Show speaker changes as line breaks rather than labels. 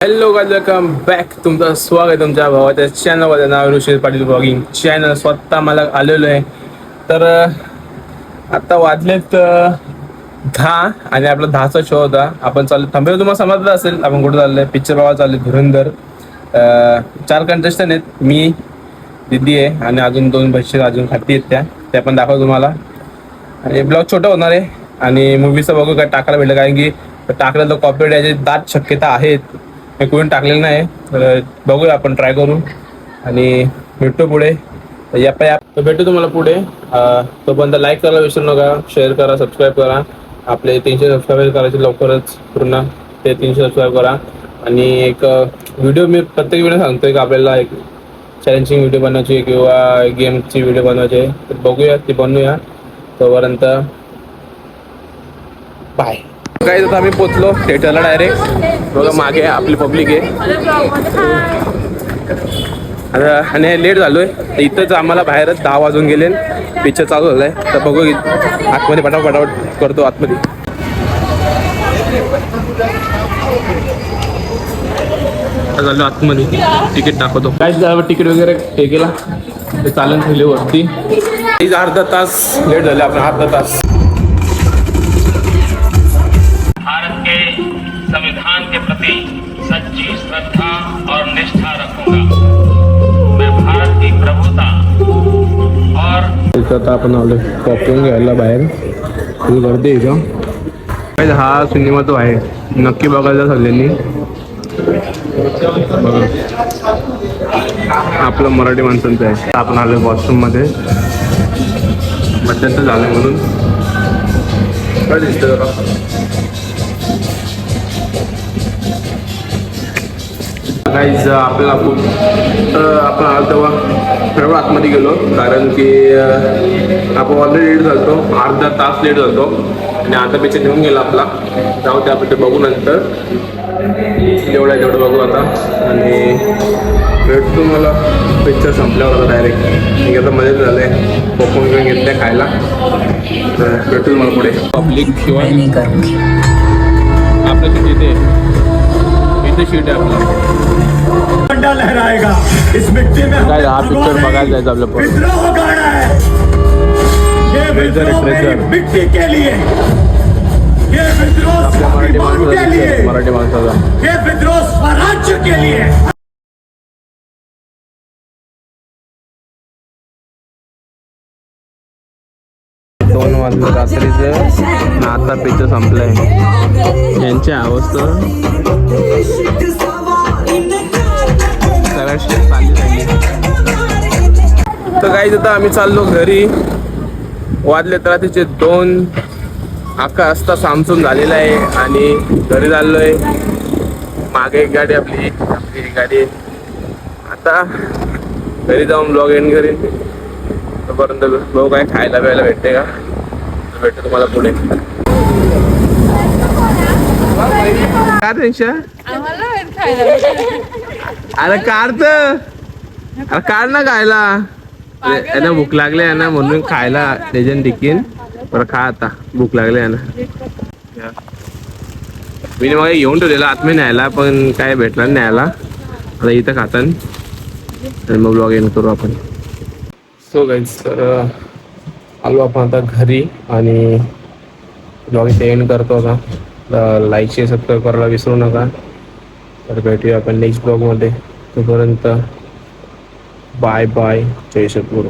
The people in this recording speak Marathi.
Hello guys, welcome back. तुमचं स्वागत आहे तुमच्या भावाच्या चॅनलमध्ये. नाव ऋषी पाटील ब्लॉगिंग चॅनल. स्वतः मला आलेलो आहे. तर आता वाजलेत 10 आणि आपला 10चा शो होता. आपण चाललो थांबेल. तुम्हाला समजलं असेल आपण कुठं चाललोय. पिक्चर बघायला चाललोय धुरंधर. 4 कंटेस्टंट आहेत. मी, दिदी आहे आणि अजून 2 बच्चे अजून खाती आहेत. त्या पण दाखवतो तुम्हाला. आणि ब्लॉग छोटा होणार आहे आणि मूवीचं बघू काय टाकायला भेटलं, कारण की टाकलं तर कॉपीराइट याची दाट शक्यता आहेत. मी कोणी टाकलेलं नाही, तर बघूया आपण ट्राय करू आणि भेटतो पुढे. या तर भेटू तुम्हाला पुढे. तोपर्यंत लाईक करायला विसरू नका, शेअर करा, सबस्क्राईब करा. आपले 300 सबस्क्राईब करायचे लवकरच पूर्ण. ते 300 सबस्क्राईब करा. आणि एक व्हिडिओ मी प्रत्येक व्हिडिओ सांगतोय की आपल्याला एक चॅलेंजिंग व्हिडिओ बनवायची किंवा गेमची व्हिडिओ बनवायची, तर बघूया ती बनवूया. तोपर्यंत बाय. काय आता आम्ही पोचलो थिएटरला डायरेक्ट. बघा मागे आपली पब्लिक आहे आता. आणि लेट झालोय इथंच. आम्हाला बाहेरच 10 वाजून गेले. पिक्चर चालू झालाय, तर बघू आतमध्ये पटापट करतो आतमध्ये. झालो आतमध्ये. तिकीट दाखवतो काय. तिकीट वगैरे हे केला ते चालून ठेवले वरती. अर्धा तास लेट झाले आपण, अर्धा तास.
भारत के संविधान के प्रति सच्ची श्रद्धा और निष्ठा रखूंगा. मैं भारत की प्रभुता और
आता आपण आलो पॉपकॉर्न घ्यायला बाहेर. तुम्ही गर्दी आहे का? हा सिनेमा तो आहे, नक्की बघायला सगळ्यांनी. बघा आपलं मराठी माणसांचं आहे. आपण आलो वॉशरूम मध्ये. मध्यंतर झालं म्हणून काय दिसतं जरा. गाईज आपल्याला आपण आलो तेव्हा सर्व आतमध्ये गेलो, कारण की आपण ऑलरेडी लेट झालो. अर्धा तास लेट झालो आणि आता पिक्चर निघून गेला आपला. जाऊ ते आपण ते बघू नंतर. जेवढं आहे तेवढं बघू आता. आणि भेटतो मला पिक्चर संपल्यावर आता डायरेक्ट. मी आता मजेत झालं आहे. पॉपकॉर्न घेऊन घेतले खायला. तर भेटतो मला पुढे. पब्लिक किंवा आपलं सीट इथे शीट आहे आपला.
लहराएगा इस मिट्टी में.
काय हा पिक्चर बघायला जायचं आपलं.
विद्रोह गाना है ये विद्रोह मिट्टी के लिए. ये विद्रोह स्वाभिमान के लिए.
मराठी माणसाचा
ये विद्रोह स्वराज्य के लिए.
दोन वाजले रात्रीचं. आता पिक्चर संपलंय. यांची अवस्था तर काही आता आम्ही चाललो घरी. वाजले तर रात्रीचे 2. अख्खा रस्ता सामसूम झालेला आहे आणि घरी चाललोय. मागे एक गाडी आपली गाडी. आता घरी जाऊन ब्लॉग एंड करेन. तोपर्यंत बघू काय खायला प्यायला भेटते का, भेटते तुम्हाला पुढे. काय टेन्शन. अरे काढ ना खायला. यांना भूक लागली आहे ना, म्हणून खायला लेजन टिकीन. बरं खा आता, भूक लागली आहे ना. मी मग घेऊन ठेवलेला आतमध्ये न्यायला, पण काय भेटला नाही न्यायला. आता इथं खातान आणि मग ब्लॉग एंड करू आपण. सो गाईज, तर आलो आपण आता घरी आणि ब्लॉग इथे एंड करतो आता. लाईक शेअर सबस्क्राईब करायला विसरू नका. तर भेटूया आपण नेक्स्ट ब्लॉगमध्ये. तोपर्यंत बाय बाय. जय सद्गुरू.